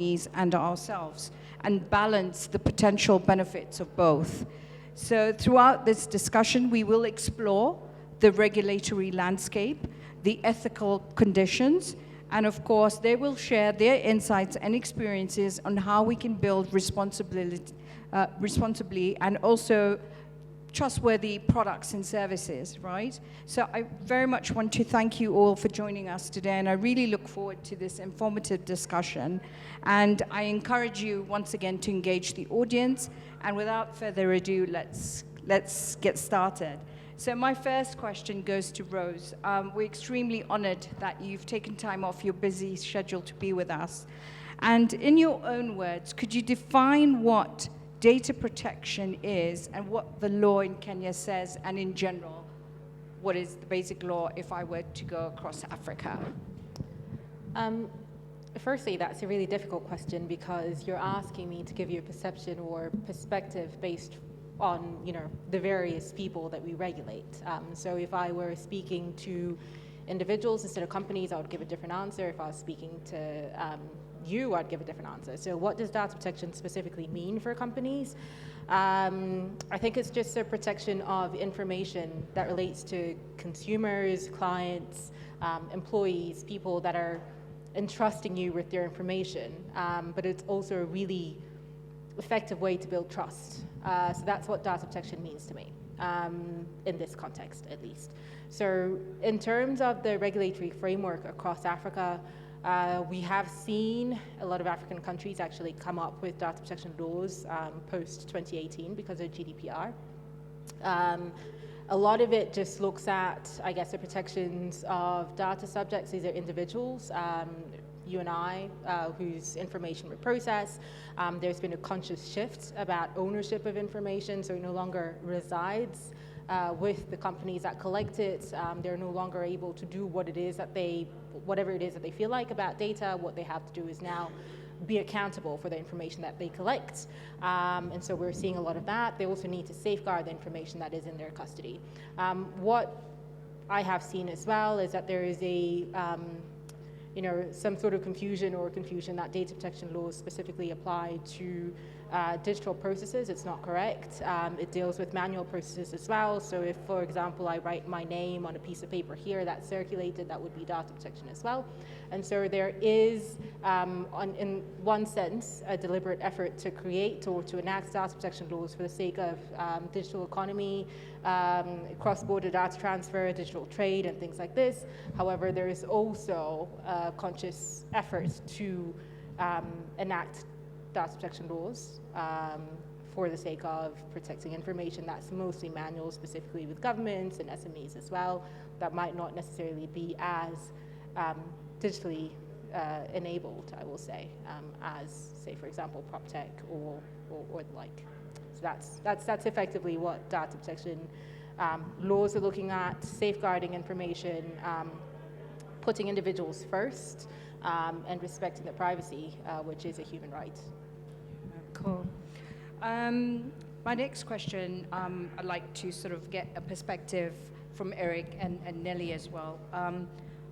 and ourselves and balance the potential benefits of both. So throughout this discussion, we will explore the regulatory landscape, the ethical conditions, and of course, they will share their insights and experiences on how we can build responsibly and also trustworthy products and services, right? So I very much want to thank you all for joining us today, and I really look forward to this informative discussion. And I encourage you once again to engage the audience. And without further ado, let's get started. So my first question goes to Rose. We're extremely honored that you've taken time off your busy schedule to be with us. And in your own words, could you define what data protection is and what the law in Kenya says, and in general, what is the basic law if I were to go across Africa? Firstly, that's a really difficult question because you're asking me to give you a perception or perspective based on, the various people that we regulate. So if I were speaking to individuals instead of companies, I would give a different answer. If I was speaking to you, I'd give a different answer. So what does data protection specifically mean for companies? I think it's just a protection of information that relates to consumers, clients, employees, people that are entrusting you with their information. But it's also a really effective way to build trust. So that's what data protection means to me, in this context at least. So in terms of the regulatory framework across Africa, we have seen a lot of African countries actually come up with data protection laws post-2018 because of GDPR. A lot of it just looks at, I guess, the protections of data subjects. These are individuals, you and I, whose information we process. There's been a conscious shift about ownership of information, so it no longer resides with the companies that collect it. They're no longer able to do whatever it is that they feel like about data. What they have to do is now be accountable for the information that they collect. And so we're seeing a lot of that. They also need to safeguard the information that is in their custody. What I have seen as well is that there is some sort of confusion that data protection laws specifically apply to digital processes. It's not correct. It deals with manual processes as well. So if, for example, I write my name on a piece of paper here that's circulated, that would be data protection as well. And so there is, in one sense, a deliberate effort to create or to enact data protection laws for the sake of digital economy, cross-border data transfer, digital trade, and things like this. However, there is also a conscious effort to enact data protection laws for the sake of protecting information that's mostly manual, specifically with governments and SMEs as well, that might not necessarily be as digitally enabled, I will say, as, say, for example, Proptech or the like. So that's effectively what data protection laws are looking at: safeguarding information, putting individuals first, and respecting their privacy, which is a human right. Cool. My next question, I'd like to sort of get a perspective from Eric and Nelly as well.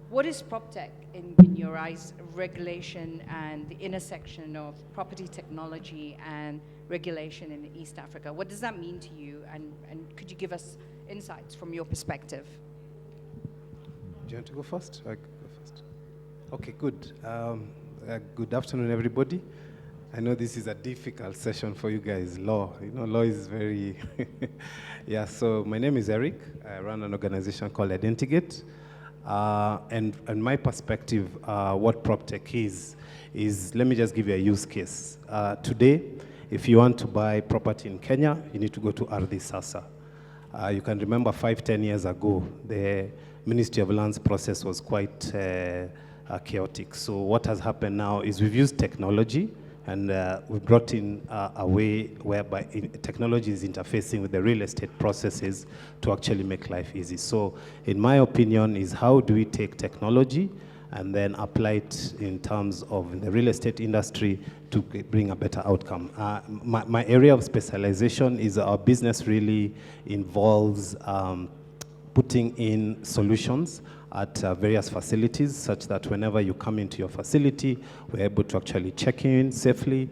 What is Proptech in your eyes, regulation and the intersection of property technology and regulation in East Africa? What does that mean to you? And could you give us insights from your perspective? Do you want to go first? I go first. Okay, good. Good afternoon, everybody. I know this is a difficult session for you guys. Law, law is very... Yeah, so my name is Eric. I run an organization called Identigate. And my perspective, what Proptech is, let me just give you a use case. Today, if you want to buy property in Kenya, you need to go to Ardhi Sasa. You can remember 5-10 years ago, the Ministry of Lands process was quite chaotic. So what has happened now is we've used technology, and we brought in a way whereby technology is interfacing with the real estate processes to actually make life easy. So in my opinion is, how do we take technology and then apply it in terms of the real estate industry to bring a better outcome? My area of specialization is our business really involves putting in solutions at various facilities, such that whenever you come into your facility, we're able to actually check in safely,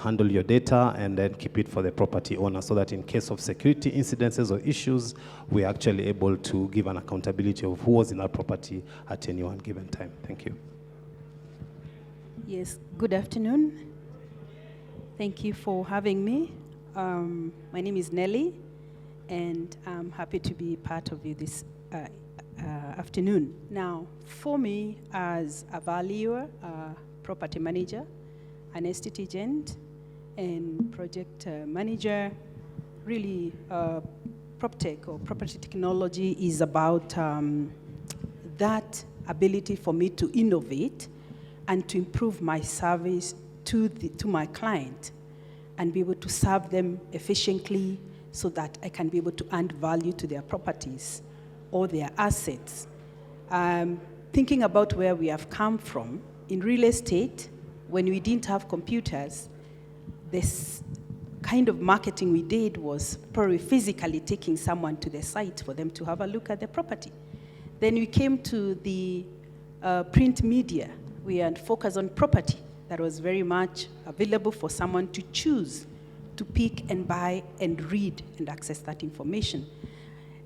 handle your data, and then keep it for the property owner, so that in case of security incidences or issues, we're actually able to give an accountability of who was in that property at any one given time. Thank you. Yes, good afternoon. Thank you for having me. My name is Nelly, and I'm happy to be part of you this afternoon. Now, for me, as a valuer, property manager, an estate agent, and project manager, really, Proptech or property technology is about that ability for me to innovate and to improve my service to my client and be able to serve them efficiently so that I can be able to add value to their properties or their assets. Thinking about where we have come from, in real estate, when we didn't have computers, this kind of marketing we did was probably physically taking someone to the site for them to have a look at the property. Then we came to the print media. We had focused on property that was very much available for someone to choose, to pick and buy and read and access that information.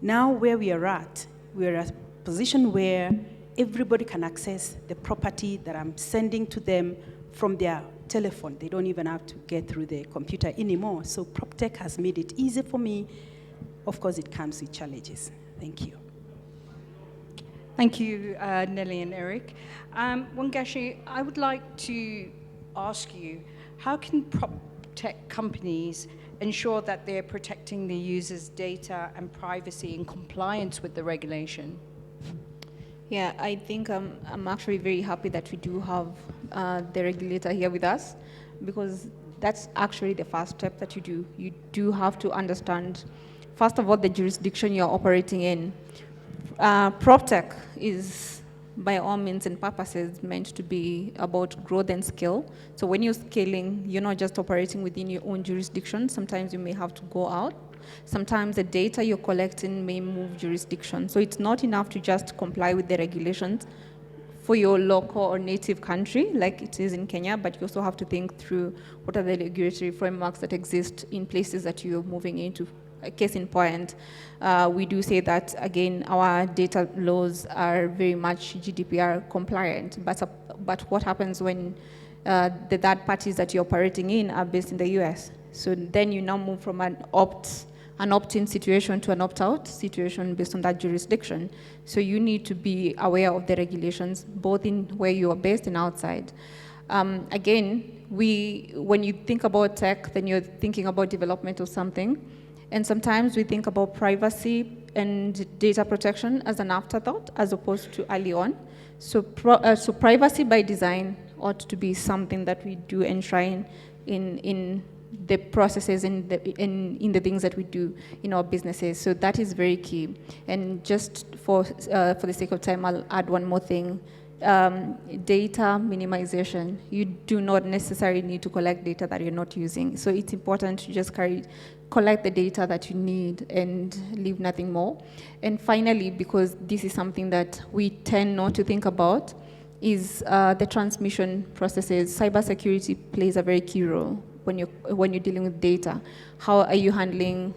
Now where we are at, we're at a position where everybody can access the property that I'm sending to them from their telephone. They don't even have to get through the computer anymore. So Proptech has made it easy for me. Of course, it comes with challenges. Thank you. Thank you, Nelly and Eric. Wangashi, I would like to ask you, how can Proptech companies ensure that they're protecting the users' data and privacy in compliance with the regulation? Yeah, I think I'm actually very happy that we do have the regulator here with us, because that's actually the first step that you do. You do have to understand, first of all, the jurisdiction you're operating in. Proptech is, by all means and purposes, meant to be about growth and scale. So when you're scaling, you're not just operating within your own jurisdiction. Sometimes you may have to go out. Sometimes the data you're collecting may move jurisdiction. So it's not enough to just comply with the regulations for your local or native country, like it is in Kenya, but you also have to think through what are the regulatory frameworks that exist in places that you're moving into. A case in point, we do say that, again, our data laws are very much GDPR compliant, but what happens when the third parties that you're operating in are based in the US? So then you now move from an opt-in situation to an opt-out situation based on that jurisdiction. So you need to be aware of the regulations, both in where you are based and outside. Again, when you think about tech, then you're thinking about development of something. And sometimes we think about privacy and data protection as an afterthought, as opposed to early on. So privacy by design ought to be something that we do enshrine in the processes and in the things that we do in our businesses. So that is very key. And just for the sake of time, I'll add one more thing. Data minimization. You do not necessarily need to collect data that you're not using. So it's important to just collect the data that you need and leave nothing more. And finally, because this is something that we tend not to think about, is the transmission processes. Cybersecurity plays a very key role when you're dealing with data. How are you handling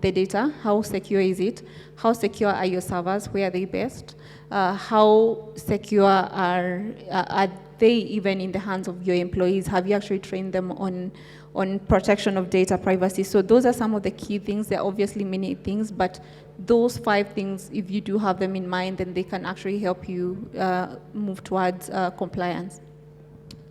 the data? How secure is it? How secure are your servers? Where are they based? How secure are they even in the hands of your employees? Have you actually trained them on protection of data privacy? So those are some of the key things. There are obviously many things, but those 5 things, if you do have them in mind, then they can actually help you move towards compliance.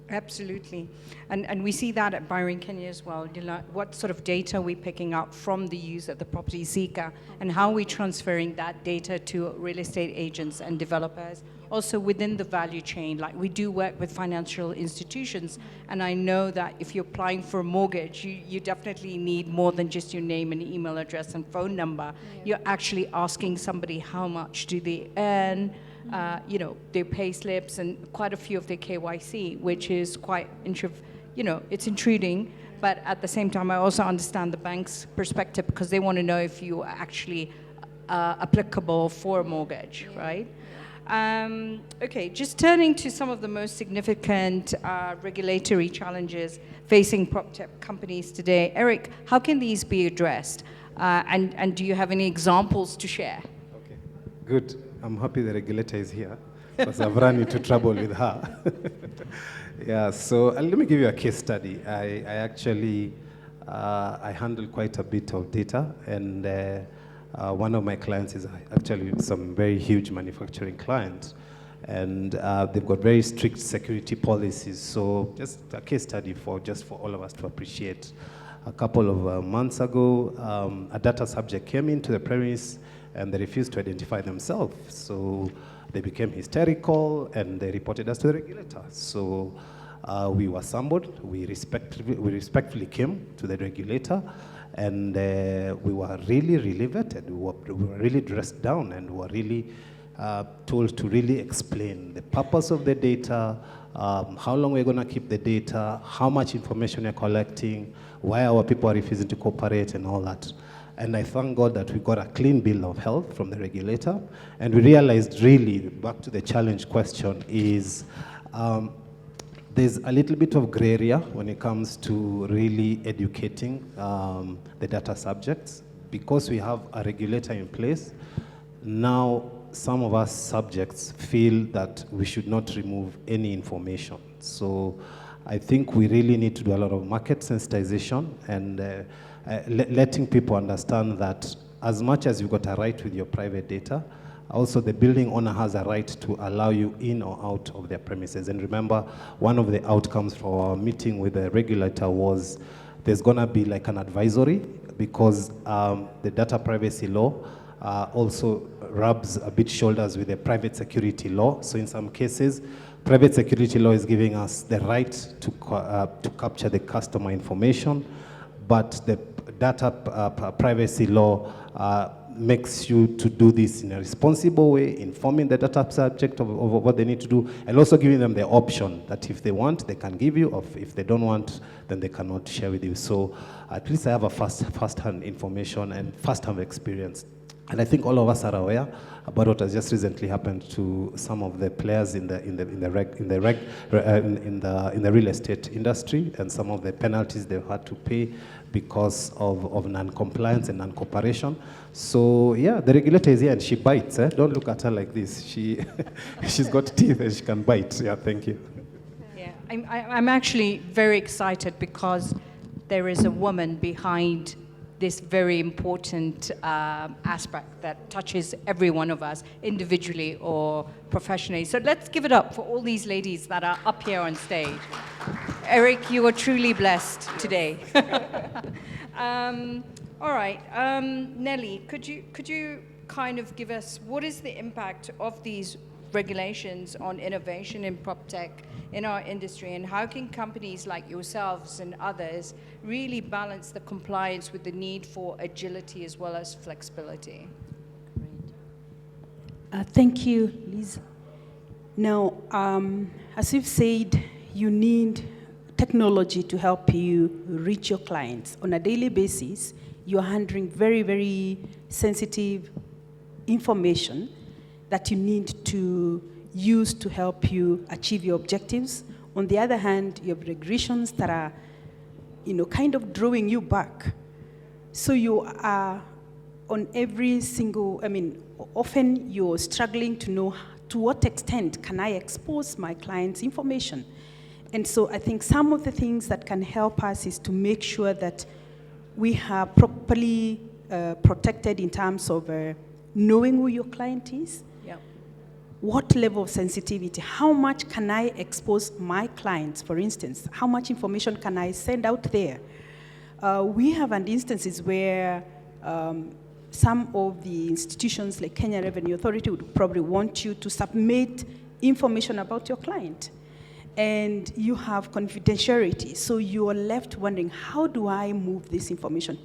Absolutely. And we see that at Byron Kenya as well. You know, what sort of data are we picking up from the user, the property seeker, and how are we transferring that data to real estate agents and developers? Also within the value chain, like we do work with financial institutions, and I know that if you're applying for a mortgage, you definitely need more than just your name and email address and phone number. Yeah. You're actually asking somebody how much do they earn, their pay slips, and quite a few of their KYC, which is quite, it's intruding. But at the same time, I also understand the bank's perspective, because they want to know if you are actually applicable for a mortgage, right? Okay, just turning to some of the most significant regulatory challenges facing PropTech companies today. Eric, how can these be addressed? And do you have any examples to share? Okay, good. I'm happy the regulator is here because I've run into trouble with her. Yeah, so let me give you a case study. I actually handle quite a bit of data, and one of my clients is actually some very huge manufacturing clients, and they've got very strict security policies. So just a case study for all of us to appreciate. A couple of months ago, a data subject came into the premise and they refused to identify themselves. So they became hysterical and they reported us to the regulator. So we were summoned, we respectfully came to the regulator, and we were really, really vetted. We were really dressed down, and we were really told to really explain the purpose of the data, how long we're going to keep the data, how much information we're collecting, why our people are refusing to cooperate, and all that. And I thank God that we got a clean bill of health from the regulator, and we realized really, back to the challenge question, is there's a little bit of gray area when it comes to really educating the data subjects. Because we have a regulator in place, now some of us subjects feel that we should not remove any information. So I think we really need to do a lot of market sensitization and letting people understand that as much as you've got a right with your private data, also the building owner has a right to allow you in or out of their premises. And remember, one of the outcomes for our meeting with the regulator was there's going to be like an advisory, because the data privacy law also rubs a bit shoulders with the private security law. So in some cases, private security law is giving us the right to capture the customer information, but the data privacy law makes you to do this in a responsible way, informing the data subject of what they need to do, and also giving them the option that if they want, they can give you, or if they don't want, then they cannot share with you. So at least I have a first-hand information and first-hand experience. And I think all of us are aware about what has just recently happened to some of the players in the real estate industry, and some of the penalties they've had to pay because of non-compliance and non-cooperation. So yeah, the regulator is here and she bites. Don't look at her like this. She's got teeth and she can bite. Yeah, thank you. Yeah, I'm actually very excited because there is a woman behind this very important aspect that touches every one of us individually or professionally. So let's give it up for all these ladies that are up here on stage. Eric, you are truly blessed today. All right, Nelly, could you kind of give us what is the impact of these regulations on innovation in PropTech in our industry, and how can companies like yourselves and others really balance the compliance with the need for agility as well as flexibility? Thank you, Liz. Now, as you've said, you need technology to help you reach your clients. On a daily basis, you're handling very, very sensitive information that you need to use to help you achieve your objectives. On the other hand, you have regulations that are, kind of drawing you back. So you are on every single, often you're struggling to know to what extent can I expose my client's information. And so I think some of the things that can help us is to make sure that we are properly protected in terms of knowing who your client is, what level of sensitivity, how much can I expose my clients, for instance, how much information can I send out there? We have had instances where some of the institutions like Kenya Revenue Authority would probably want you to submit information about your client. And you have confidentiality, so you are left wondering, how do I move this information?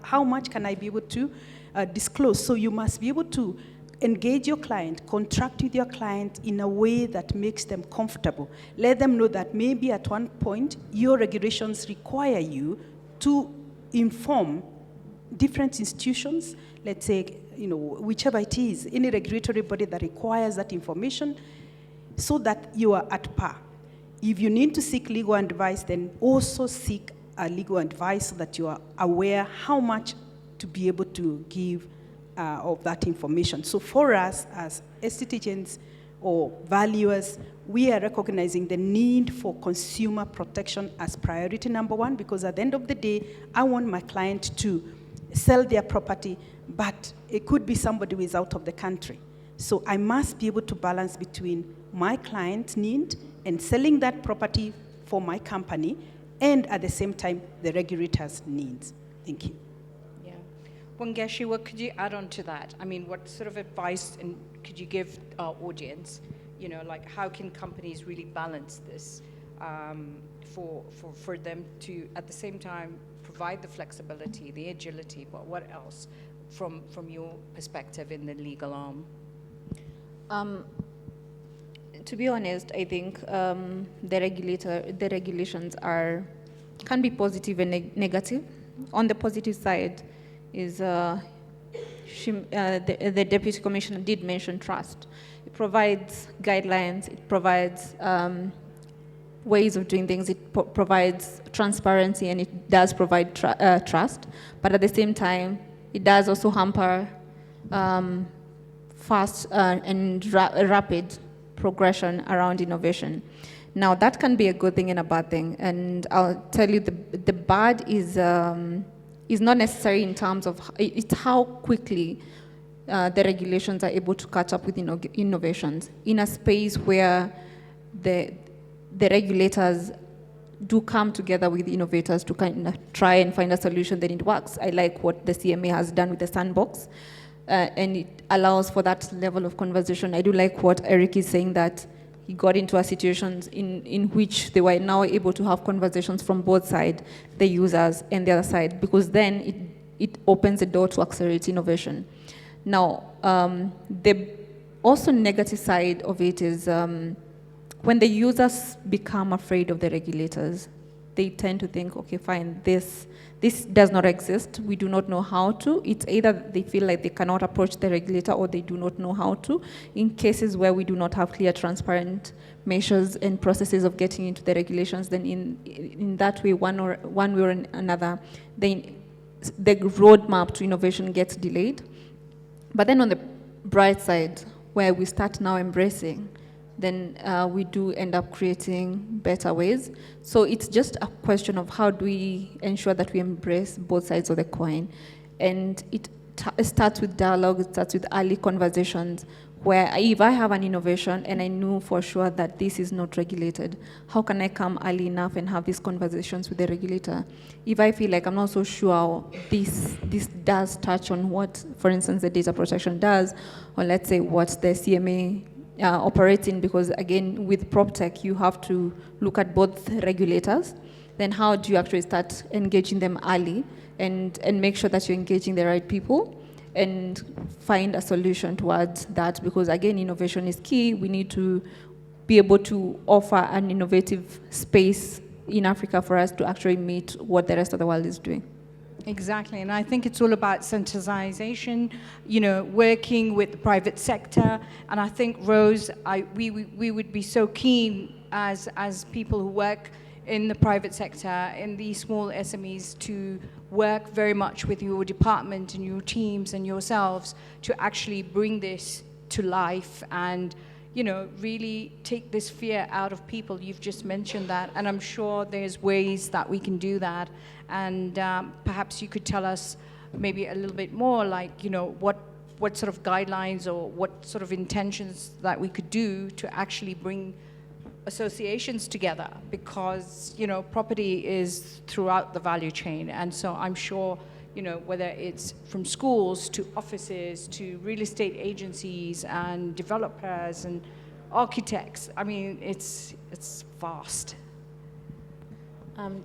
How much can I be able to disclose? So you must be able to engage your client, contract with your client in a way that makes them comfortable. Let them know that maybe at one point, your regulations require you to inform different institutions, let's say, whichever it is, any regulatory body that requires that information, so that you are at par. If you need to seek legal advice, then also seek legal advice so that you are aware how much to be able to give of that information. So for us as estate agents or valuers, we are recognizing the need for consumer protection as priority number one, because at the end of the day, I want my client to sell their property, but it could be somebody who is out of the country. So I must be able to balance between my client's need and selling that property for my company, and at the same time, the regulator's needs. Thank you. Yeah. Wangeshi, what could you add on to that? I mean, what sort of advice could you give our audience? Like how can companies really balance this for them to, at the same time, provide the flexibility, the agility, but what else from your perspective in the legal arm? To be honest, I think the regulations can be positive and negative. On the positive side is the Deputy Commissioner did mention trust. It provides guidelines, it provides ways of doing things, it provides transparency, and it does provide trust. But at the same time, it does also hamper fast and rapid progression around innovation. Now, that can be a good thing and a bad thing. And I'll tell you, the bad is not necessary in terms of, it's how quickly the regulations are able to catch up with innovations in a space where the regulators do come together with innovators to kind of try and find a solution that it works. I like what the CMA has done with the sandbox, and it allows for that level of conversation. I do like what Eric is saying, that he got into a situation in which they were now able to have conversations from both sides, the users and the other side, because then it opens the door to accelerate innovation. Now, the also negative side of it is when the users become afraid of the regulators, they tend to think, okay, fine, this does not exist, we do not know how to. It's either they feel like they cannot approach the regulator or they do not know how to. In cases where we do not have clear, transparent measures and processes of getting into the regulations, then in that way, one way or another, the roadmap to innovation gets delayed. But then on the bright side, where we start now embracing, then we do end up creating better ways. So it's just a question of how do we ensure that we embrace both sides of the coin. And it starts with dialogue, it starts with early conversations, where if I have an innovation and I know for sure that this is not regulated, how can I come early enough and have these conversations with the regulator? If I feel like I'm not so sure this does touch on what, for instance, the data protection does, or let's say what the CMA operating, because again, with Proptech, you have to look at both regulators. Then how do you actually start engaging them early and make sure that you're engaging the right people and find a solution towards that? Because again, innovation is key. We need to be able to offer an innovative space in Africa for us to actually meet what the rest of the world is doing. Exactly, and I think it's all about sensitization, working with the private sector. And I think, Rose, we would be so keen as people who work in the private sector, in these small SMEs, to work very much with your department and your teams and yourselves to actually bring this to life and really take this fear out of people. You've just mentioned that, and I'm sure there's ways that we can do that. And perhaps you could tell us maybe a little bit more, like, what sort of guidelines or what sort of intentions that we could do to actually bring associations together, because, property is throughout the value chain. And so I'm sure, whether it's from schools to offices to real estate agencies and developers and architects, I mean, it's vast.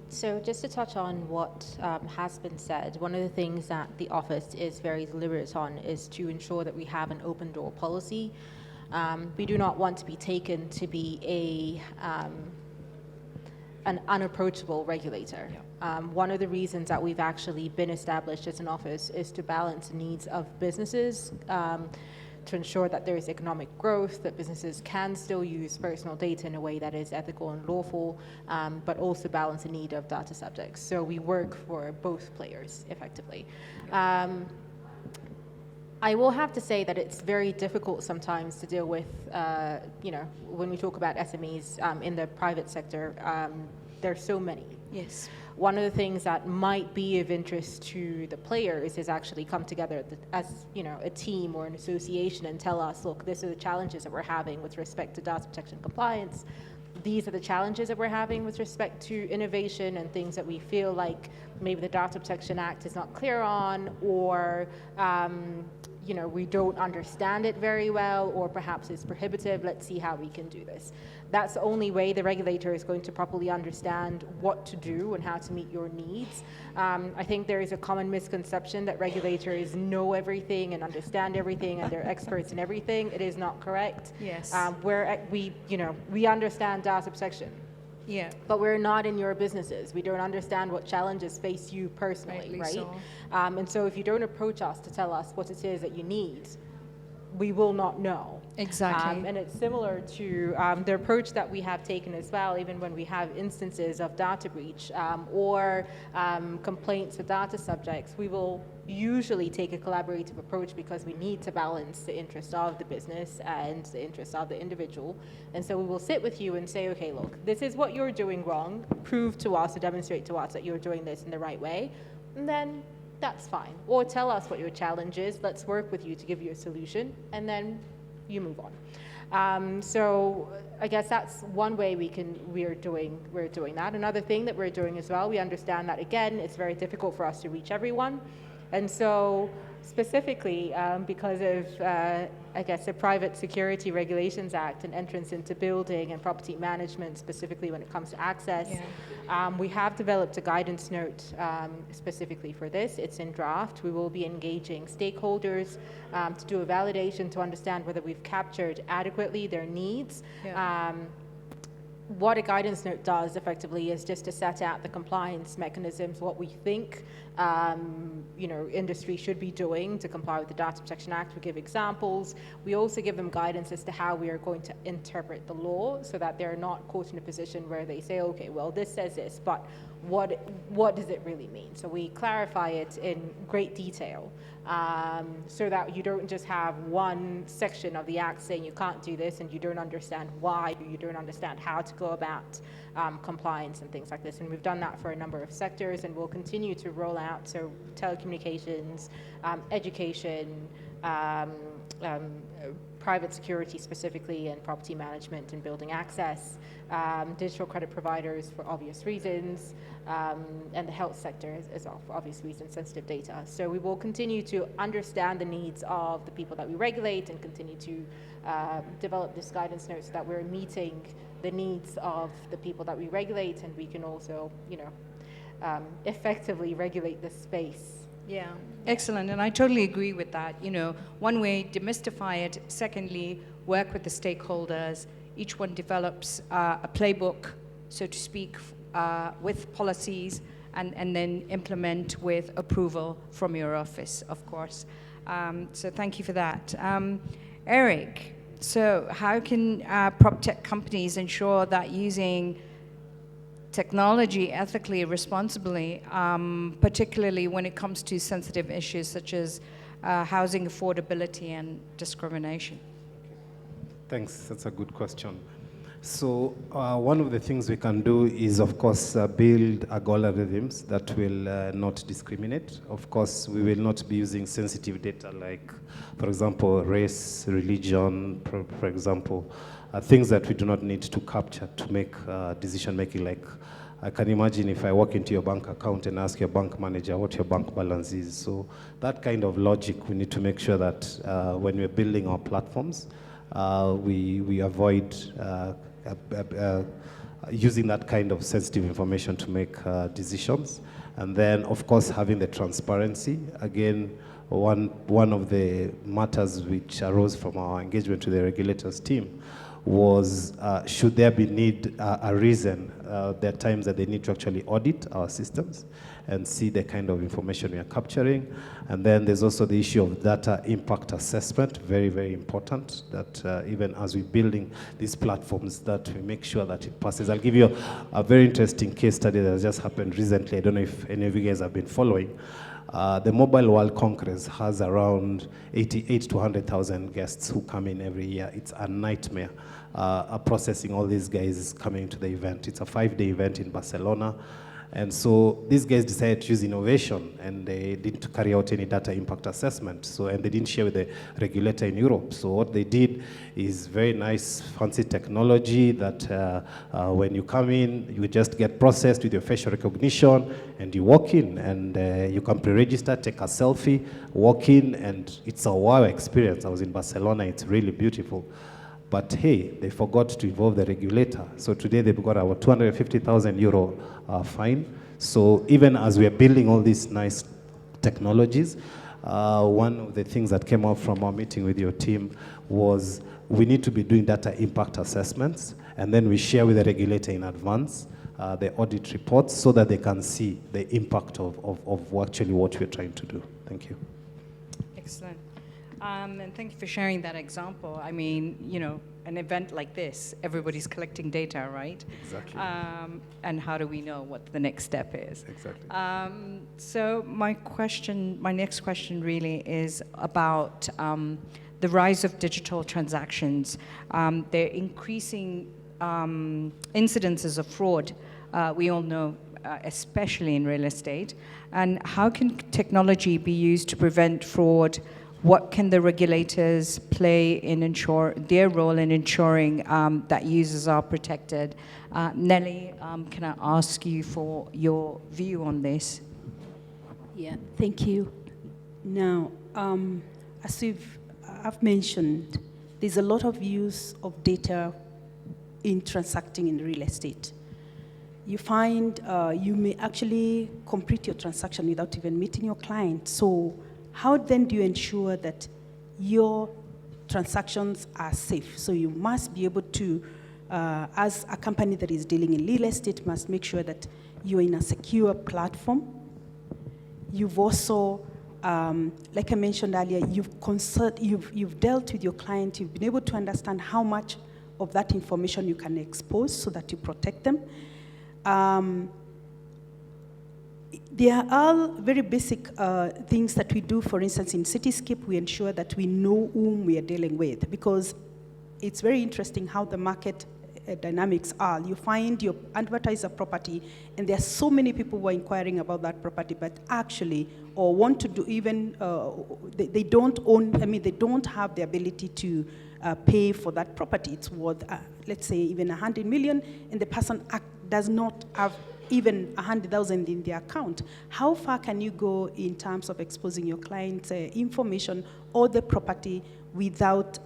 So just to touch on what has been said, one of the things that the office is very deliberate on is to ensure that we have an open door policy. We do not want to be taken to be an unapproachable regulator. One of the reasons that we've actually been established as an office is to balance the needs of businesses, to ensure that there is economic growth, that businesses can still use personal data in a way that is ethical and lawful, but also balance the need of data subjects. So we work for both players effectively. I will have to say that it's very difficult sometimes to deal with, when we talk about SMEs in the private sector, there's so many. Yes. One of the things that might be of interest to the players is actually come together as a team or an association and tell us, look, these are the challenges that we're having with respect to data protection compliance. These are the challenges that we're having with respect to innovation and things that we feel like maybe the Data Protection Act is not clear on, or we don't understand it very well, or perhaps it's prohibitive. Let's see how we can do this. That's the only way the regulator is going to properly understand what to do and how to meet your needs. I think there is a common misconception that regulators know everything and understand everything and they're experts in everything. It is not correct. Yes. We understand data protection. Yeah. But we're not in your businesses. We don't understand what challenges face you personally, Rightly right? so. And so if you don't approach us to tell us what it is that you need, we will not know. Exactly. And it's similar to the approach that we have taken as well, even when we have instances of data breach or complaints with data subjects. We will usually take a collaborative approach because we need to balance the interest of the business and the interest of the individual. And so we will sit with you and say, okay, look, this is what you're doing wrong. Prove to us or demonstrate to us that you're doing this in the right way. And then that's fine. Or tell us what your challenge is. Let's work with you to give you a solution, and then you move on. So I guess that's one way we're doing that. Another thing that we're doing as well, we understand that again, it's very difficult for us to reach everyone, and so specifically because of the Private Security Regulations Act and entrance into building and property management, specifically when it comes to access. Yeah. We have developed a guidance note specifically for this. It's in draft. We will be engaging stakeholders to do a validation to understand whether we've captured adequately their needs. Yeah. What a guidance note does effectively is just to set out the compliance mechanisms, what we think industry should be doing to comply with the Data Protection Act. We give examples. We also give them guidance as to how we are going to interpret the law so that they're not caught in a position where they say, okay, well, this says this, but what does it really mean? So we clarify it in great detail so that you don't just have one section of the act saying you can't do this and you don't understand why, or you don't understand how to go about compliance and things like this. And we've done that for a number of sectors, and we'll continue to roll out, so telecommunications, education, private security specifically, and property management and building access, digital credit providers for obvious reasons, and the health sector as well for obvious reasons, sensitive data. So we will continue to understand the needs of the people that we regulate and continue to develop this guidance note so that we're meeting the needs of the people that we regulate, and we can also, effectively regulate the space. Yeah, excellent, and I totally agree with that. One way, demystify it. Secondly, work with the stakeholders. Each one develops a playbook, so to speak, with policies, and then implement with approval from your office, of course. So thank you for that. Eric, so how can Proptech companies ensure that using technology ethically, responsibly, particularly when it comes to sensitive issues such as housing affordability and discrimination? Thanks, that's a good question. So one of the things we can do is, of course, build algorithms that will not discriminate. Of course, we will not be using sensitive data like, for example, race, religion, for example, things that we do not need to capture to make decision making. Like, I can imagine if I walk into your bank account and ask your bank manager what your bank balance is. So that kind of logic, we need to make sure that when we're building our platforms, we avoid using that kind of sensitive information to make decisions. And then, of course, having the transparency. Again, one of the matters which arose from our engagement with the regulators team was, should there be a reason, there are times that they need to actually audit our systems and see the kind of information we are capturing. And then there's also the issue of data impact assessment, very, very important, that even as we're building these platforms, that we make sure that it passes. I'll give you a very interesting case study that has just happened recently. I don't know if any of you guys have been following. The Mobile World Congress has around 88 to 100,000 guests who come in every year. It's a nightmare processing all these guys coming to the event. It's a 5-day event in Barcelona. And so these guys decided to use innovation, and they didn't carry out any data impact assessment. So, and they didn't share with the regulator in Europe. So what they did is very nice, fancy technology that when you come in, you just get processed with your facial recognition, and you walk in, and you can pre-register, take a selfie, walk in, and it's a wow experience. I was in Barcelona. It's really beautiful. But hey, they forgot to involve the regulator. So today they've got our 250,000 euro fine. So even as we are building all these nice technologies, one of the things that came out from our meeting with your team was we need to be doing data impact assessments, and then we share with the regulator in advance the audit reports so that they can see the impact of actually what we're trying to do. Thank you. Excellent. And thank you for sharing that example. I mean, you know, an event like this, everybody's collecting data, right? Exactly. And how do we know what the next step is? Exactly. So my next question really is about the rise of digital transactions. They're increasing incidences of fraud, we all know, especially in real estate. And how can technology be used to prevent fraud? What can the regulators play in their role in ensuring that users are protected? Nelly, can I ask you for your view on this? Yeah, thank you. Now, as I've mentioned, there's a lot of use of data in transacting in real estate. You find you may actually complete your transaction without even meeting your client. So how then do you ensure that your transactions are safe? So you must be able to, as a company that is dealing in real estate, must make sure that you're in a secure platform. You've also, like I mentioned earlier, you've dealt with your client, you've been able to understand how much of that information you can expose so that you protect them. There are all very basic things that we do. For instance, in Cityscape, we ensure that we know whom we are dealing with, because it's very interesting how the market dynamics are. You find you advertise a property, and there are so many people who are inquiring about that property, but actually, or want to do even, they don't own, I mean, they don't have the ability to pay for that property. It's worth, let's say, even 100 million, and the person does not have even 100,000 in their account. How far can you go in terms of exposing your client's information or the property without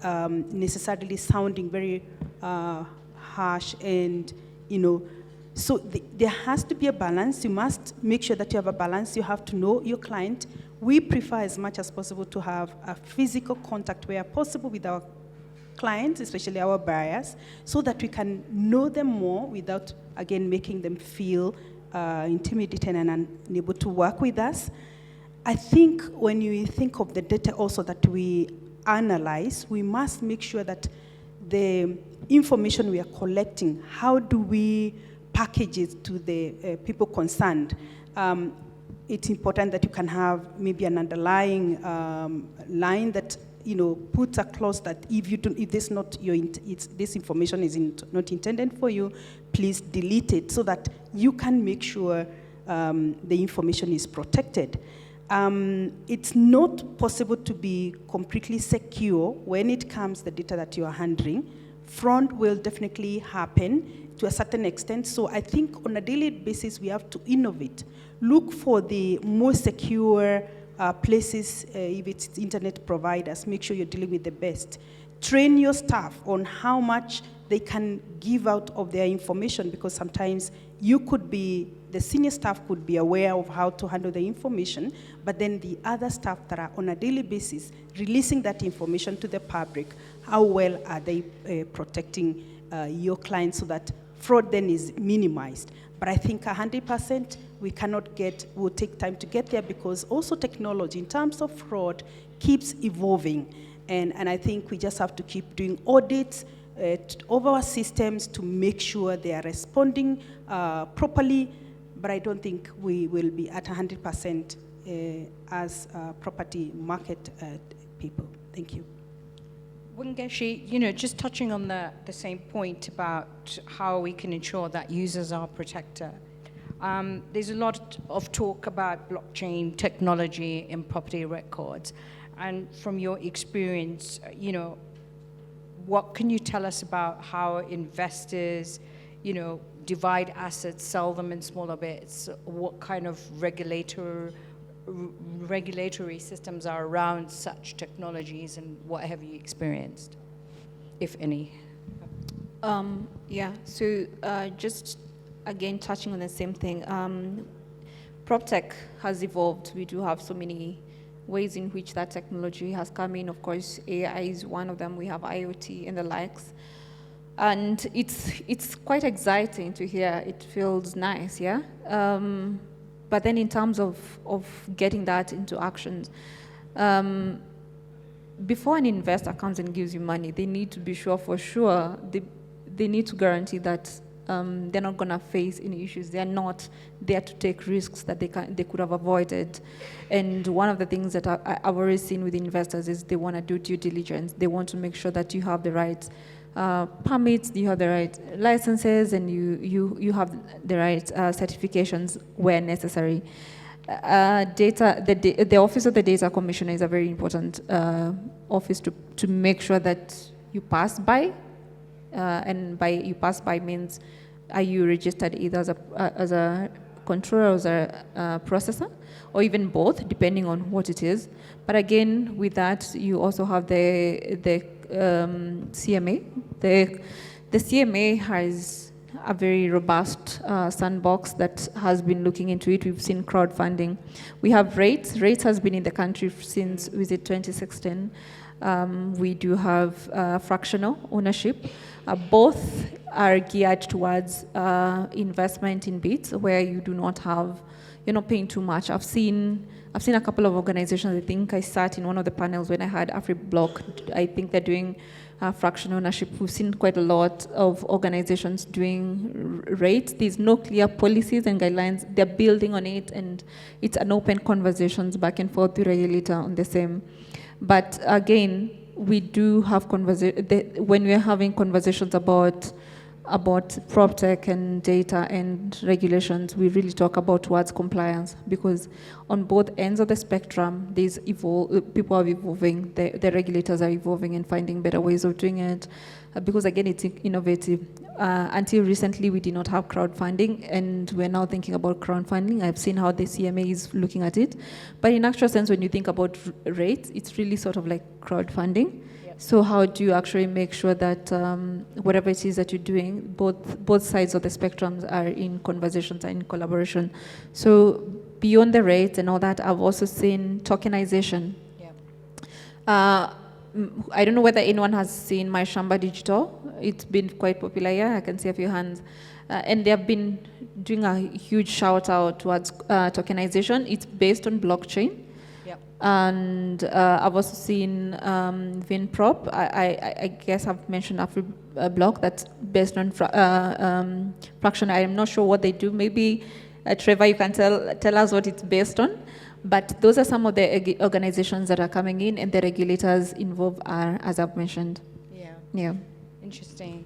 necessarily sounding very harsh? And, you know, so there has to be a balance. You must make sure that you have a balance. You have to know your client. We prefer as much as possible to have a physical contact where possible with our clients, especially our buyers, so that we can know them more without, again, making them feel intimidated and unable to work with us. I think when you think of the data also that we analyze, we must make sure that the information we are collecting, how do we package it to the people concerned? It's important that you can have maybe an underlying line that, you know, puts a clause that if this information is not intended for you, please delete it, so that you can make sure the information is protected. It's not possible to be completely secure when it comes to the data that you are handling. Fraud will definitely happen to a certain extent. So I think on a daily basis, we have to innovate. Look for the most secure places, if it's internet providers, make sure you're dealing with the best. Train your staff on how much they can give out of their information, because sometimes you could be, the senior staff could be aware of how to handle the information, but then the other staff that are on a daily basis releasing that information to the public, how well are they protecting your clients so that fraud then is minimized? But I think 100% we cannot get, will take time to get there, because also technology in terms of fraud keeps evolving. And I think we just have to keep doing audits of our systems to make sure they are responding properly. But I don't think we will be at 100% as property market people. Thank you. Wangeshi, just touching on the same point about how we can ensure that users are protected. There's a lot of talk about blockchain technology in property records. And from your experience, what can you tell us about how investors, divide assets, sell them in smaller bits? What kind of regulatory systems are around such technologies, and what have you experienced, if any? So just again touching on the same thing, Proptech has evolved. We do have so many ways in which that technology has come in. Of course, AI is one of them. We have IoT and the likes. And it's quite exciting to hear. It feels nice, yeah? But then in terms of getting that into actions, before an investor comes and gives you money, they need to be sure for sure, they need to guarantee that they're not going to face any issues. They're not there to take risks that they could have avoided. And one of the things that I've always seen with investors is they want to do due diligence. They want to make sure that you have the right permits, you have the right licenses, and you have the right certifications where necessary. The Office of the Data Commissioner is a very important office to make sure that you pass by. And by you pass by means, are you registered either as a controller or as a processor, or even both, depending on what it is. But again, with that, you also have the CMA. The CMA has a very robust sandbox that has been looking into it. We've seen crowdfunding. We have Rates. Rates has been in the country since, 2016. We do have fractional ownership. Both are geared towards investment in bits where you do not have, you're not paying too much. I've seen a couple of organizations. I think I sat in one of the panels when I had AfriBlock. I think they're doing fractional ownership. We've seen quite a lot of organizations doing rates. There's no clear policies and guidelines. They're building on it, and it's an open conversations back and forth with the regulator on the same. But again, we do have when we're having conversations about Proptech and data and regulations, we really talk about towards compliance, because on both ends of the spectrum, people are evolving, the regulators are evolving and finding better ways of doing it, because again, it's innovative. Until recently, we did not have crowdfunding, and we're now thinking about crowdfunding. I've seen how the CMA is looking at it. But in actual sense, when you think about rates, it's really sort of like crowdfunding. So how do you actually make sure that whatever it is that you're doing, both sides of the spectrums are in conversations and in collaboration? So beyond the rates and all that, I've also seen tokenization. Yeah. I don't know whether anyone has seen My Shamba Digital. It's been quite popular here. I can see a few hands. And they have been doing a huge shout out towards tokenization. It's based on blockchain. And I've also seen VinProp. I guess I've mentioned AfriBlock, that's based on fraction. I'm not sure what they do. Maybe Trevor, you can tell us what it's based on. But those are some of the organizations that are coming in, and the regulators involved are, as I've mentioned. Yeah. Interesting.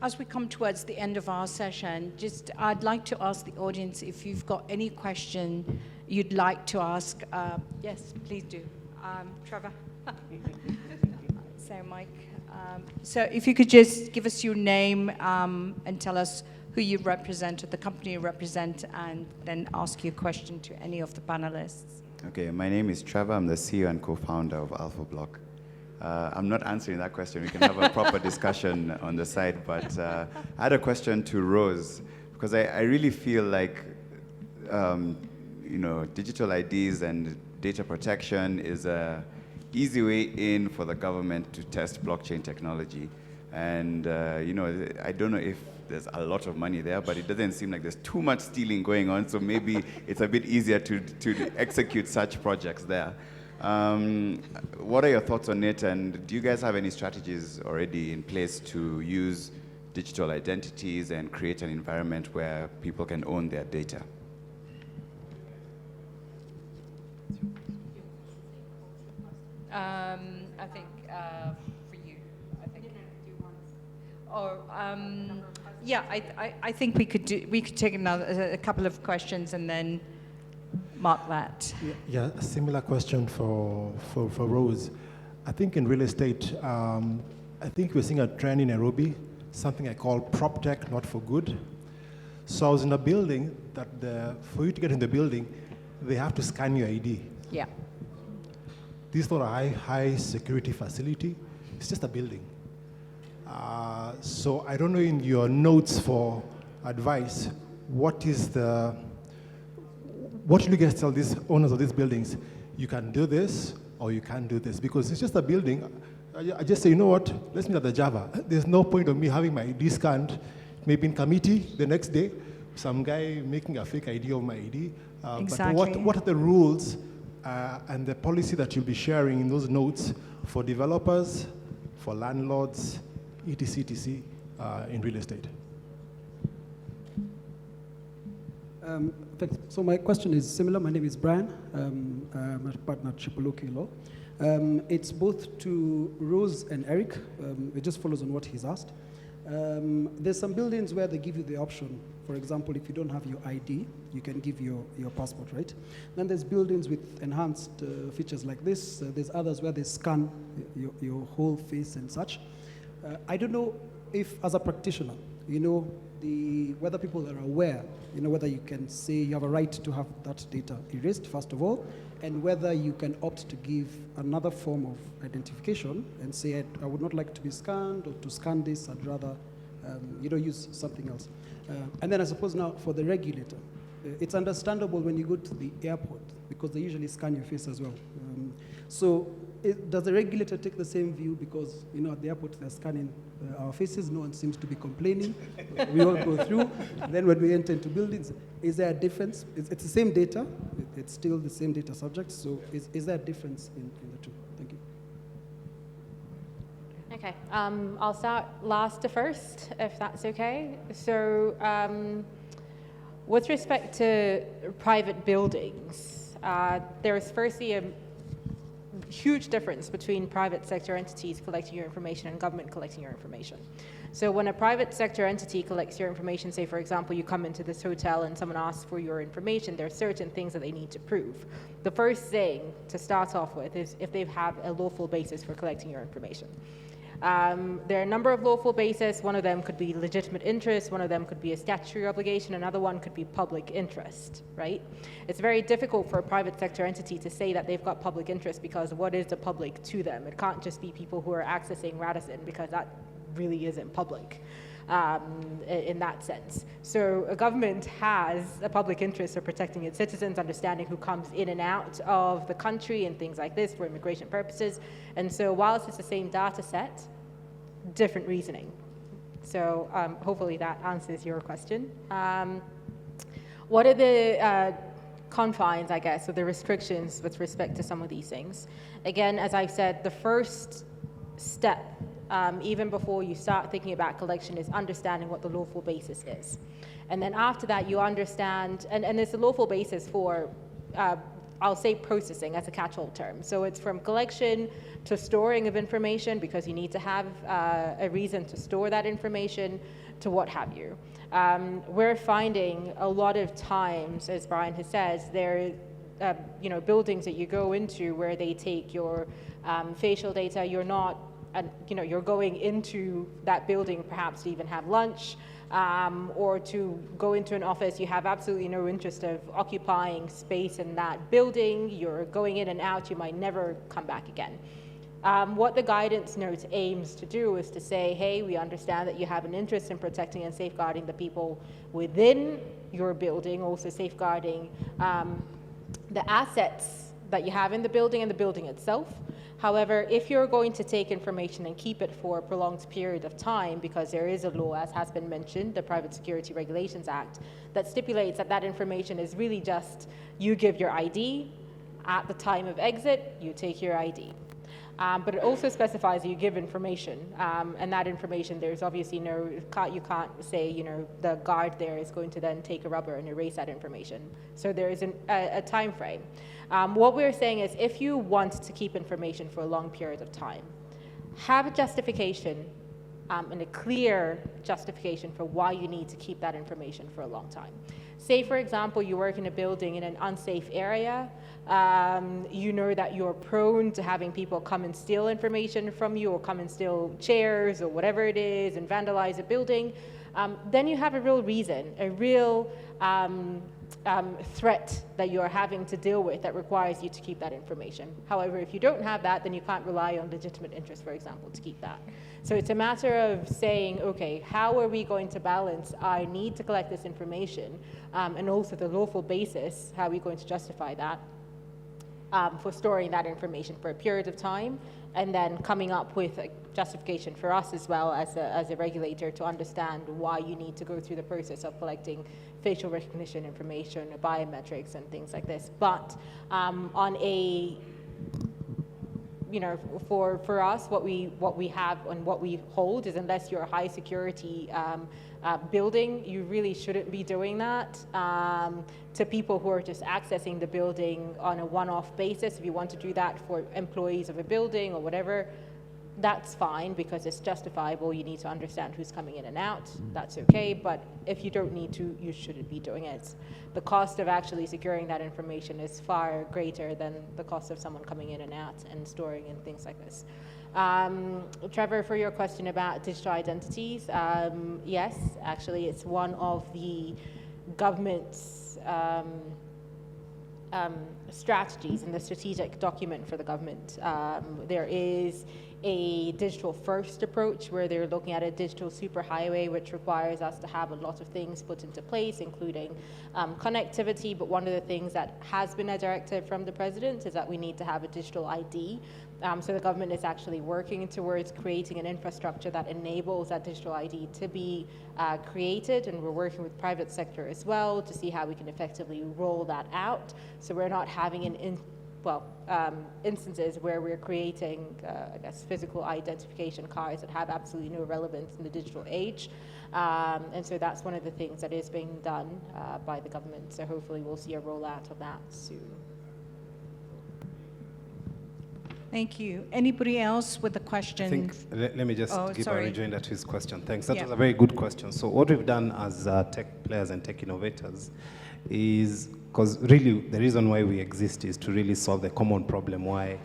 As we come towards the end of our session, I'd like to ask the audience if you've got any question you'd like to ask. Yes, please do. Trevor. So, Mike. So if you could just give us your name and tell us who you represent, or the company you represent, and then ask your question to any of the panelists. Okay, my name is Trevor. I'm the CEO and co-founder of AlphaBlock. I'm not answering that question. We can have a proper discussion on the side. But I had a question to Rose, because I really feel like digital IDs and data protection is a easy way in for the government to test blockchain technology. And I don't know if there's a lot of money there, but it doesn't seem like there's too much stealing going on. So maybe it's a bit easier to execute such projects there. What are your thoughts on it, and do you guys have any strategies already in place to use digital identities and create an environment where people can own their data? I think for you, I think. Or yeah, I think we could take a couple of questions and then mark that. Yeah, a similar question for Rose. I think in real estate, I think we're seeing a trend in Nairobi, something I call Proptech, not for good. So I was in a building that for you to get in the building, they have to scan your ID. Yeah. This is not a high security facility. It's just a building. So I don't know, in your notes for advice, what should you guys tell these owners of these buildings? You can do this or you can't do this, because it's just a building. I just say, you know what, let's meet at the Java. There's no point of me having my ID scanned, maybe in committee the next day, some guy making a fake ID of my ID. Exactly. But what are the rules and the policy that you'll be sharing in those notes for developers, for landlords, etc., in real estate? Thanks. So my question is similar. My name is Brian. I'm a partner at Chipoloke Law. It's both to Rose and Eric. It just follows on what he's asked. There's some buildings where they give you the option. For example, if you don't have your ID, you can give your passport, right? Then there's buildings with enhanced features like this. There's others where they scan your whole face and such. I don't know if, as a practitioner, whether people are aware, whether you can say you have a right to have that data erased, first of all, and whether you can opt to give another form of identification and say, I would not like to be scanned, or to scan this, I'd rather use something else. And then I suppose now for the regulator, it's understandable when you go to the airport, because they usually scan your face as well. So does the regulator take the same view? Because at the airport they're scanning our faces, no one seems to be complaining. We all go through. Then when we enter into buildings, is there a difference? It's the same data. It's still the same data subject. So is there a difference in the two? Thank you. Okay, I'll start last to first, if that's okay. So with respect to private buildings, there is firstly a huge difference between private sector entities collecting your information and government collecting your information. So when a private sector entity collects your information, say for example you come into this hotel and someone asks for your information, there are certain things that they need to prove. The first thing to start off with is if they have a lawful basis for collecting your information. There are a number of lawful bases. One of them could be legitimate interest, one of them could be a statutory obligation, another one could be public interest, right? It's very difficult for a private sector entity to say that they've got public interest, because what is the public to them? It can't just be people who are accessing Radisson, because that really isn't public in that sense. So a government has a public interest of protecting its citizens, understanding who comes in and out of the country and things like this for immigration purposes. And so whilst it's the same data set, different reasoning. So hopefully that answers your question. What are the confines, I guess, or the restrictions with respect to some of these things? Again, as I've said, the first step, even before you start thinking about collection, is understanding what the lawful basis is. And then after that, you understand, and there's a lawful basis for, I'll say processing as a catch-all term. So it's from collection to storing of information, because you need to have a reason to store that information, to what have you. We're finding a lot of times, as Brian has said, there are buildings that you go into where they take your facial data. You're not, you're going into that building perhaps to even have lunch, or to go into an office. You have absolutely no interest of occupying space in that building. You're going in and out. You might never come back again. What the guidance note aims to do is to say, hey, we understand that you have an interest in protecting and safeguarding the people within your building, also safeguarding the assets that you have in the building and the building itself. However, if you're going to take information and keep it for a prolonged period of time, because there is a law, as has been mentioned, the Private Security Regulations Act, that stipulates that that information is really just, you give your ID, at the time of exit, you take your ID. But it also specifies that you give information, and that information, there's obviously you can't say, the guard there is going to then take a rubber and erase that information. So there is a time frame. What we're saying is, if you want to keep information for a long period of time, have a justification and a clear justification for why you need to keep that information for a long time. Say, for example, you work in a building in an unsafe area, you know that you're prone to having people come and steal information from you, or come and steal chairs or whatever it is and vandalize a building, then you have a real reason, a real threat that you're having to deal with that requires you to keep that information. However, if you don't have that, then you can't rely on legitimate interest, for example, to keep that. So it's a matter of saying, okay, how are we going to balance our need to collect this information and also the lawful basis, how are we going to justify that for storing that information for a period of time, and then coming up with a justification for us as well as a regulator to understand why you need to go through the process of collecting facial recognition information, biometrics, and things like this. But on a, for us, what we have and what we hold is, unless you're a high security building, you really shouldn't be doing that to people who are just accessing the building on a one-off basis. If you want to do that for employees of a building or whatever, that's fine, because it's justifiable. You need to understand who's coming in and out. That's okay. But if you don't need to, you shouldn't be doing it. The cost of actually securing that information is far greater than the cost of someone coming in and out and storing and things like this. Trevor, for your question about digital identities, yes, actually it's one of the government's strategies in the strategic document for the government. There is a digital first approach where they're looking at a digital superhighway, which requires us to have a lot of things put into place, including connectivity. But one of the things that has been a directive from the president is that we need to have a digital ID. So the government is actually working towards creating an infrastructure that enables that digital ID to be created, and we're working with private sector as well to see how we can effectively roll that out. So we're not having instances where we're creating, physical identification cards that have absolutely no relevance in the digital age. And so that's one of the things that is being done by the government. So hopefully we'll see a rollout of that soon. Thank you. Anybody else with a question? I think, let me just give sorry. a rejoinder to his question. Thanks. That Yeah. was a very good question. So what we've done as tech players and tech innovators is, because really the reason why we exist is to really solve the common problem why,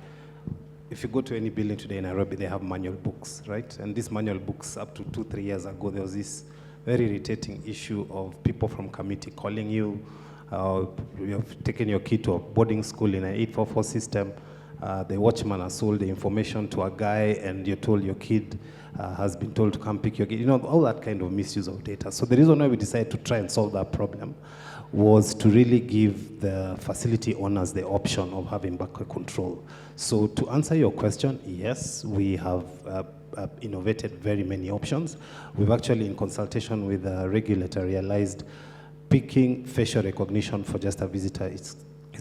if you go to any building today in Nairobi, they have manual books, right? And these manual books, up to 2-3 years ago, there was this very irritating issue of people from committee calling you, you have taken your kid to a boarding school in an 844 system, the watchman has sold the information to a guy, and you're told your kid has been told to come pick your kid, all that kind of misuse of data. So the reason why we decided to try and solve that problem was to really give the facility owners the option of having backward control. So to answer your question, yes, we have innovated very many options. We've actually, in consultation with the regulator, realized picking facial recognition for just a visitor is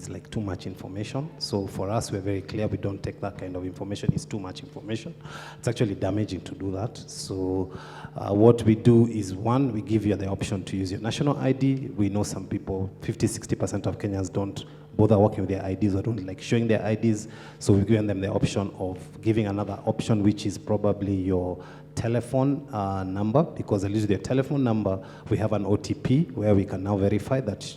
like too much information. So for us, we're very clear, we don't take that kind of information. It's too much information. It's actually damaging to do that. So what we do is, one, we give you the option to use your national ID. We know some people, 50-60% of Kenyans don't bother working with their IDs or don't like showing their IDs. So we've given them the option of giving another option, which is probably your telephone number, because at least their telephone number, we have an OTP where we can now verify that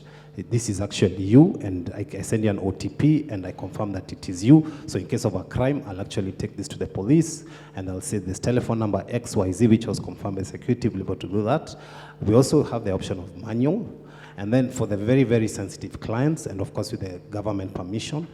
this is actually you, and I send you an OTP and I confirm that it is you. So in case of a crime, I'll actually take this to the police and I'll say this telephone number XYZ, which was confirmed by security, we'll be able to do that. We also have the option of manual. And then for the very, very sensitive clients, and of course with the government permission,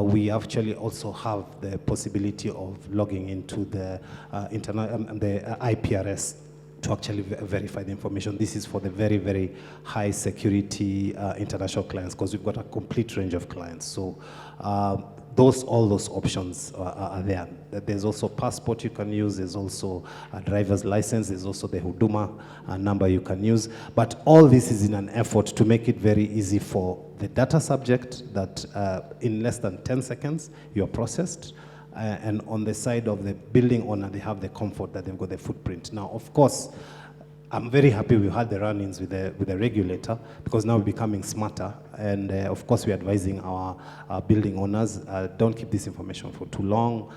we actually also have the possibility of logging into the IPRS to actually verify the information. This is for the very, very high security international clients, because we've got a complete range of clients. So all those options are there. There's also passport you can use. There's also a driver's license. There's also the Huduma number you can use. But all this is in an effort to make it very easy for the data subject that in less than 10 seconds you're processed. And on the side of the building owner, they have the comfort that they've got the footprint. Now, of course, I'm very happy we had the run-ins with the regulator, because now we're becoming smarter. And of course, we're advising our building owners, don't keep this information for too long.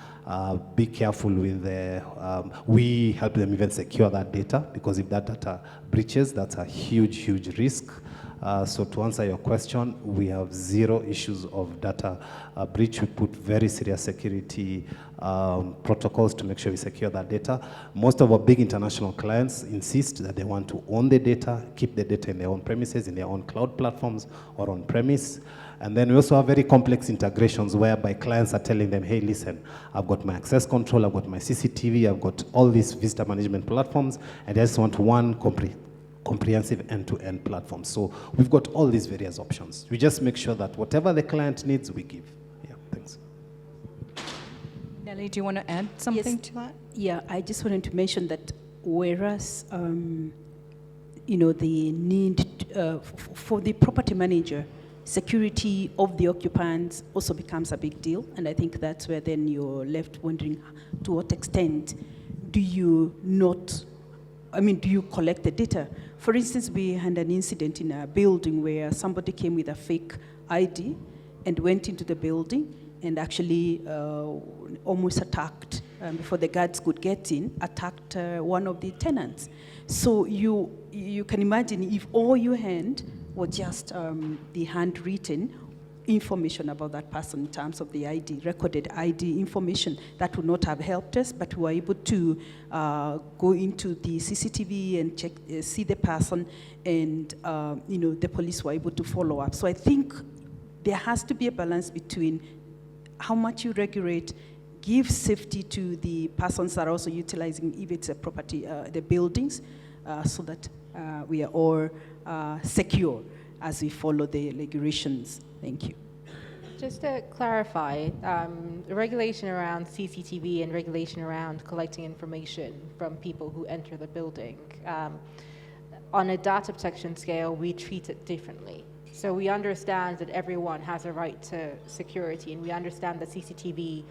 Be careful with we help them even secure that data, because if that data breaches, that's a huge, huge risk. So to answer your question, we have zero issues of data breach. We put very serious security protocols to make sure we secure that data. Most of our big international clients insist that they want to own the data, keep the data in their own premises, in their own cloud platforms or on premise. And then we also have very complex integrations whereby clients are telling them, hey, listen, I've got my access control, I've got my CCTV, I've got all these visitor management platforms, and I just want one comprehensive end-to-end platform. So we've got all these various options. We just make sure that whatever the client needs, we give. Yeah, thanks. Nelly, do you want to add something to that? Yeah, I just wanted to mention that whereas, you know, the need for the property manager, security of the occupants also becomes a big deal. And I think that's where then you're left wondering, to what extent do you do you collect the data? For instance, we had an incident in a building where somebody came with a fake ID and went into the building and actually almost attacked, before the guards could get in, attacked one of the tenants. So you can imagine if all you had was just the handwritten information about that person in terms of the ID, recorded ID information, that would not have helped us, but we were able to go into the CCTV and check, see the person, and you know, the police were able to follow up. So I think there has to be a balance between how much you regulate, give safety to the persons that are also utilizing, if it's a property, the buildings, so that we are all secure as we follow the regulations. Thank you. Just to clarify, the regulation around CCTV and regulation around collecting information from people who enter the building, on a data protection scale, we treat it differently. So we understand that everyone has a right to security, and we understand that CCTV,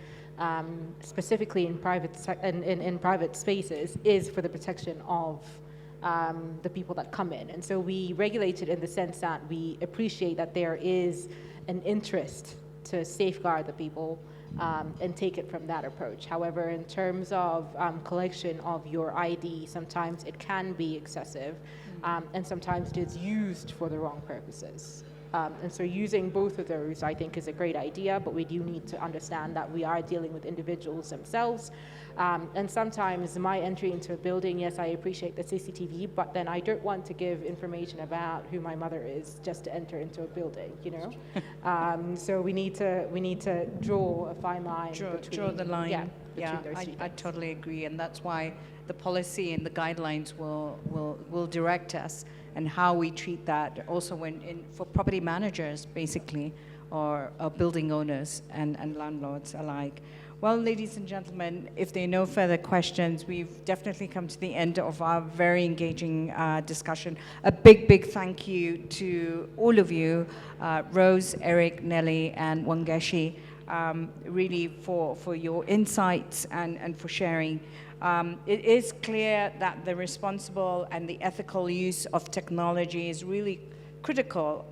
specifically in private spaces, is for the protection of the people that come in. And so we regulate it in the sense that we appreciate that there is an interest to safeguard the people and take it from that approach. However, in terms of collection of your ID, sometimes it can be excessive, and sometimes it is used for the wrong purposes. And so using both of those, I think, is a great idea, but we do need to understand that we are dealing with individuals themselves. And sometimes my entry into a building, yes, I appreciate the CCTV, but then I don't want to give information about who my mother is just to enter into a building, you know? So we need to draw a fine line. Draw the line. Yeah, I totally agree, and that's why the policy and the guidelines will direct us and how we treat that. Also, for property managers, basically, or building owners and landlords alike. Well, ladies and gentlemen, if there are no further questions, we've definitely come to the end of our very engaging discussion. A big, big thank you to all of you, Rose, Eric, Nelly, and Wangeshi, really for your insights and for sharing. It is clear that the responsible and the ethical use of technology is really critical,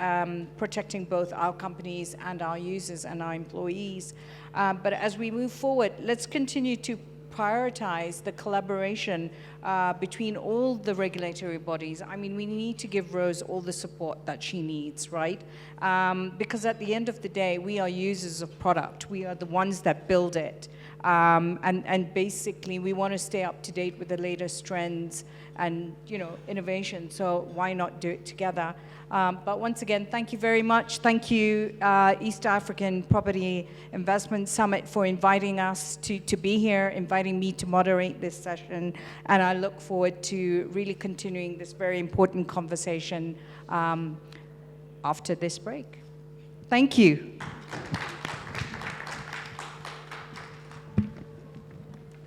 protecting both our companies and our users and our employees. But as we move forward, let's continue to prioritize the collaboration between all the regulatory bodies. I mean, we need to give Rose all the support that she needs, right? Because at the end of the day, we are users of product. We are the ones that build it. And basically, we want to stay up to date with the latest trends and, innovation. So why not do it together? But once again, thank you very much. Thank you, East African Property Investment Summit, for inviting us to be here, inviting me to moderate this session. And I look forward to really continuing this very important conversation after this break. Thank you.